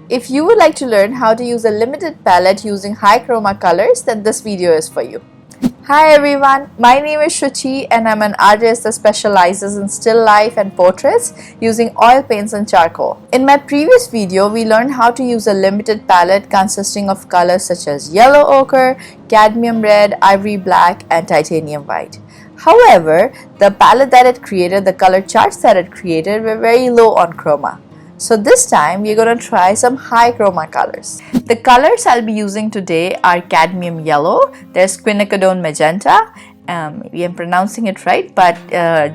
If you would like to learn how to use a limited palette using high chroma colors, then this video is for you. Hi everyone, my name is Shuchi and I'm an artist that specializes in still life and portraits using oil paints and charcoal. In my previous video, we learned how to use a limited palette consisting of colors such as yellow ochre, cadmium red, ivory black and titanium white. However, the palette that it created, the color charts that it created were very low on chroma. So this time we're going to try some high chroma colors. The colors I'll be using today are cadmium yellow, there's quinacridone magenta, maybe I'm pronouncing it right, but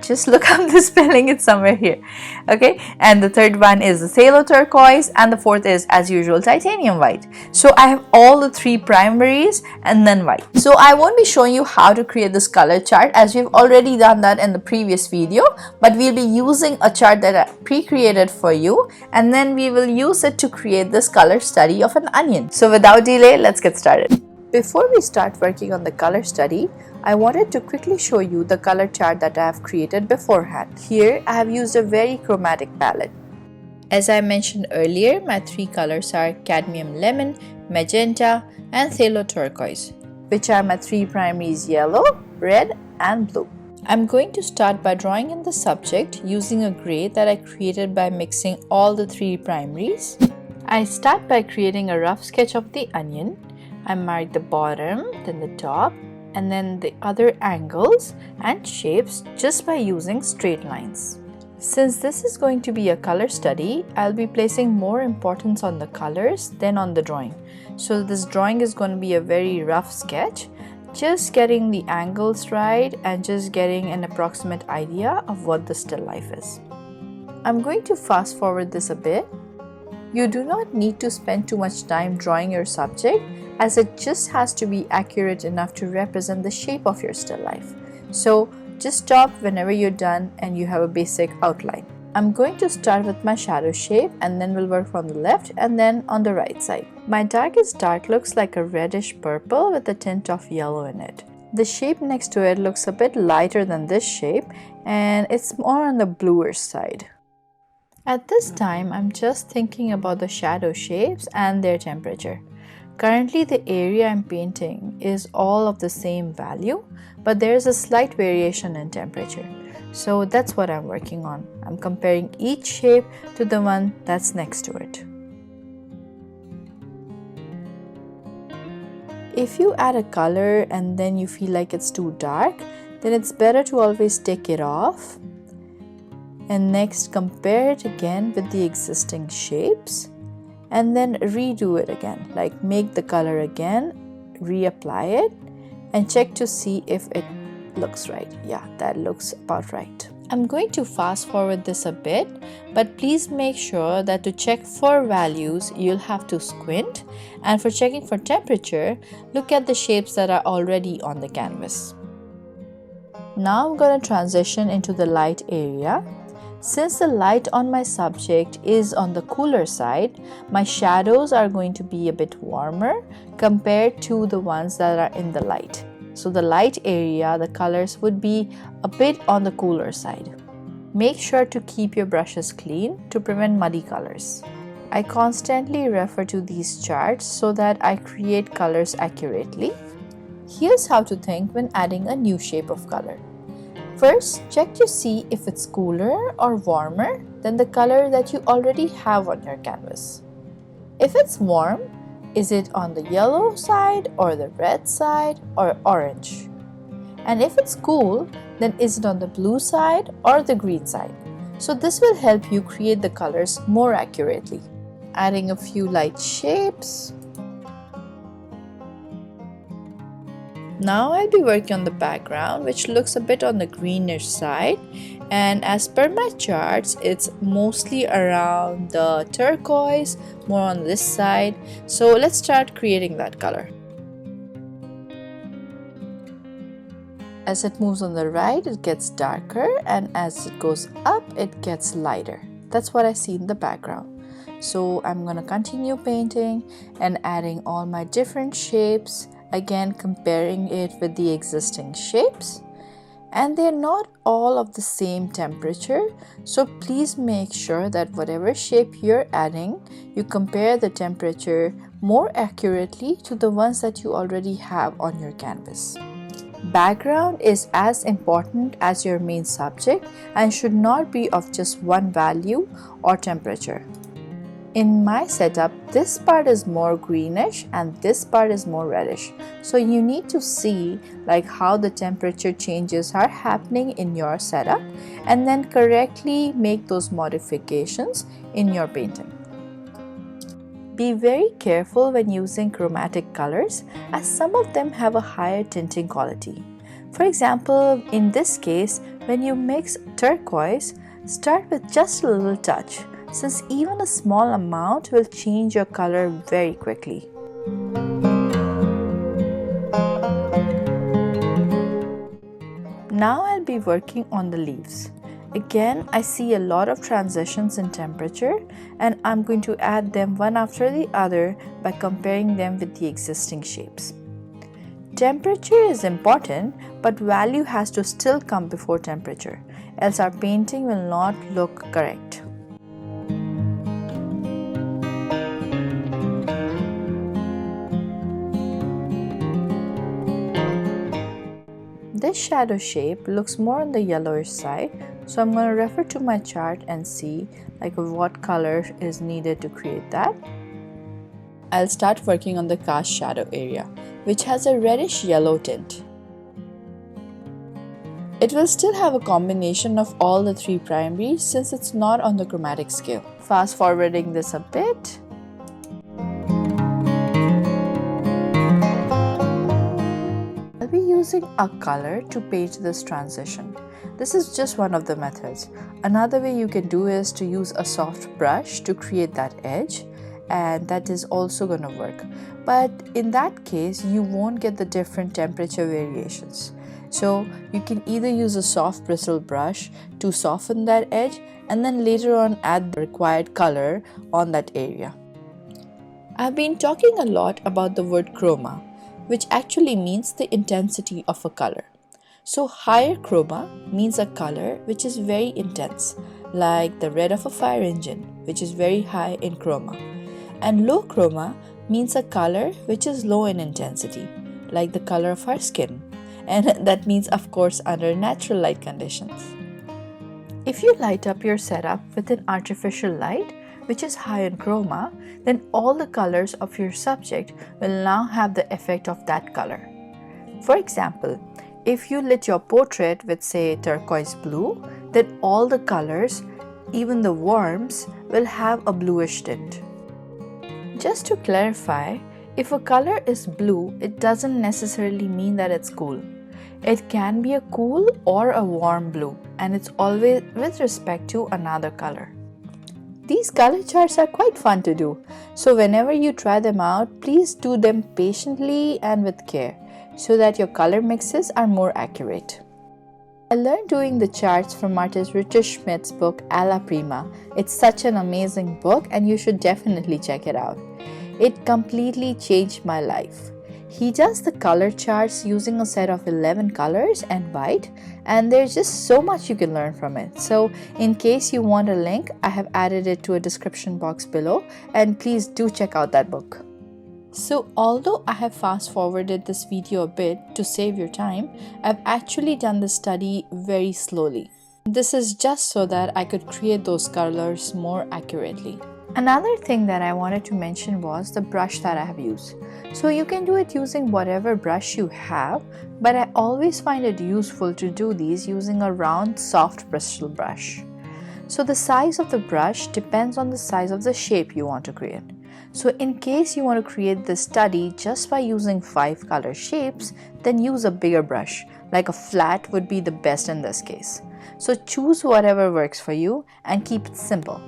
just look up the spelling, it's somewhere here. Okay, and the third one is the phthalo turquoise, and the fourth is, as usual, titanium white. So I have all the three primaries and then white. So I won't be showing you how to create this color chart as we've already done that in the previous video, but we'll be using a chart that I pre-created for you, and then we will use it to create this color study of an onion. So without delay, let's get started. Before we start working on the color study, I wanted to quickly show you the color chart that I have created beforehand. Here, I have used a very chromatic palette. As I mentioned earlier, my three colors are cadmium lemon, magenta, and phthalo turquoise, which are my three primaries: yellow, red, and blue. I'm going to start by drawing in the subject using a gray that I created by mixing all the three primaries. I start by creating a rough sketch of the onion. I mark the bottom, then the top, and then the other angles and shapes just by using straight lines. Since this is going to be a color study, I'll be placing more importance on the colors than on the drawing. So this drawing is going to be a very rough sketch, just getting the angles right and just getting an approximate idea of what the still life is. I'm going to fast forward this a bit. You do not need to spend too much time drawing your subject, as it just has to be accurate enough to represent the shape of your still life. So just stop whenever you're done and you have a basic outline. I'm going to start with my shadow shape and then we'll work from the left and then on the right side. My darkest dark looks like a reddish purple with a tint of yellow in it. The shape next to it looks a bit lighter than this shape and it's more on the bluer side. At this time, I'm just thinking about the shadow shapes and their temperature. Currently, the area I'm painting is all of the same value, but there's a slight variation in temperature. So that's what I'm working on. I'm comparing each shape to the one that's next to it. If you add a color and then you feel like it's too dark, then it's better to always take it off. And next, compare it again with the existing shapes. And then redo it again, like make the color again, reapply it and check to see if it looks right. Yeah, that looks about right. I'm going to fast forward this a bit, but please make sure that to check for values, you'll have to squint, and for checking for temperature, look at the shapes that are already on the canvas. Now I'm going to transition into the light area. Since the light on my subject is on the cooler side, my shadows are going to be a bit warmer compared to the ones that are in the light. So the light area, the colors would be a bit on the cooler side. Make sure to keep your brushes clean to prevent muddy colors. I constantly refer to these charts so that I create colors accurately. Here's how to think when adding a new shape of color. First, check to see if it's cooler or warmer than the color that you already have on your canvas. If it's warm, is it on the yellow side or the red side or orange? And if it's cool, then is it on the blue side or the green side? So this will help you create the colors more accurately. Adding a few light shapes. Now I'll be working on the background, which looks a bit on the greenish side, and as per my charts, it's mostly around the turquoise, more on this side. So let's start creating that color. As it moves on the right, it gets darker, and as it goes up, it gets lighter. That's what I see in the background. So I'm going to continue painting and adding all my different shapes, again comparing it with the existing shapes. and they're not all of the same temperature, so please make sure that whatever shape you're adding, you compare the temperature more accurately to the ones that you already have on your canvas. Background is as important as your main subject and should not be of just one value or temperature. In my setup, this part is more greenish and this part is more reddish. So you need to see like how the temperature changes are happening in your setup and then correctly make those modifications in your painting. Be very careful when using chromatic colors as some of them have a higher tinting quality. For example, in this case, when you mix turquoise, start with just a little touch, since even a small amount will change your color very quickly. Now I'll be working on the leaves. Again, I see a lot of transitions in temperature and I'm going to add them one after the other by comparing them with the existing shapes. Temperature is important, but value has to still come before temperature, else our painting will not look correct. This shadow shape looks more on the yellowish side, so I'm going to refer to my chart and see like what color is needed to create that. I'll start working on the cast shadow area, which has a reddish yellow tint. It will still have a combination of all the three primaries since it's not on the chromatic scale. Fast forwarding this a bit. I'll be using a color to paint this transition. This is just one of the methods. Another way you can do is to use a soft brush to create that edge, and that is also going to work. But in that case, you won't get the different temperature variations. So you can either use a soft bristle brush to soften that edge and then later on add the required color on that area. I've been talking a lot about the word chroma, which actually means the intensity of a color. So higher chroma means a color which is very intense, like the red of a fire engine, which is very high in chroma. And low chroma means a color which is low in intensity, like the color of our skin. And that means, of course, under natural light conditions. If you light up your setup with an artificial light, which is high in chroma, then all the colors of your subject will now have the effect of that color. For example, if you lit your portrait with, say, turquoise blue, then all the colors, even the worms, will have a bluish tint. Just to clarify, if a color is blue, it doesn't necessarily mean that it's cool. It can be a cool or a warm blue, and it's always with respect to another color. These color charts are quite fun to do, so whenever you try them out, please do them patiently and with care, so that your color mixes are more accurate. I learned doing the charts from artist Richard Schmid's book Alla, Prima. It's such an amazing book and you should definitely check it out. It completely changed my life. He does the color charts using a set of 11 colors and white, and there's just so much you can learn from it. So in case you want a link, I have added it to a description box below, and please do check out that book. So although I have fast forwarded this video a bit to save your time, I've actually done the study very slowly. This is just so that I could create those colors more accurately. Another thing that I wanted to mention was the brush that I have used. So you can do it using whatever brush you have, but I always find it useful to do these using a round soft bristle brush. So the size of the brush depends on the size of the shape you want to create. So in case you want to create this study just by using 5 color shapes, then use a bigger brush, like a flat would be the best in this case. So choose whatever works for you and keep it simple.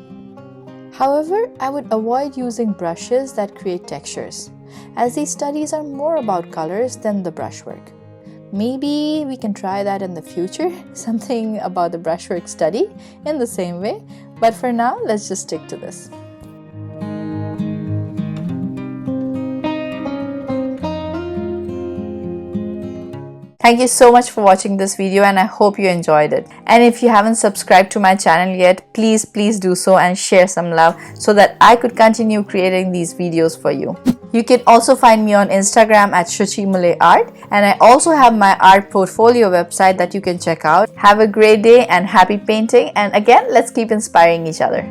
However, I would avoid using brushes that create textures, as these studies are more about colors than the brushwork. Maybe we can try that in the future, something about the brushwork study in the same way, but for now, let's just stick to this. Thank you so much for watching this video and I hope you enjoyed it. And if you haven't subscribed to my channel yet, please do so and share some love so that I could continue creating these videos for you. You can also find me on Instagram at @ShuchiMuleArt, and I also have my art portfolio website that you can check out. Have a great day and happy painting, and again, let's keep inspiring each other.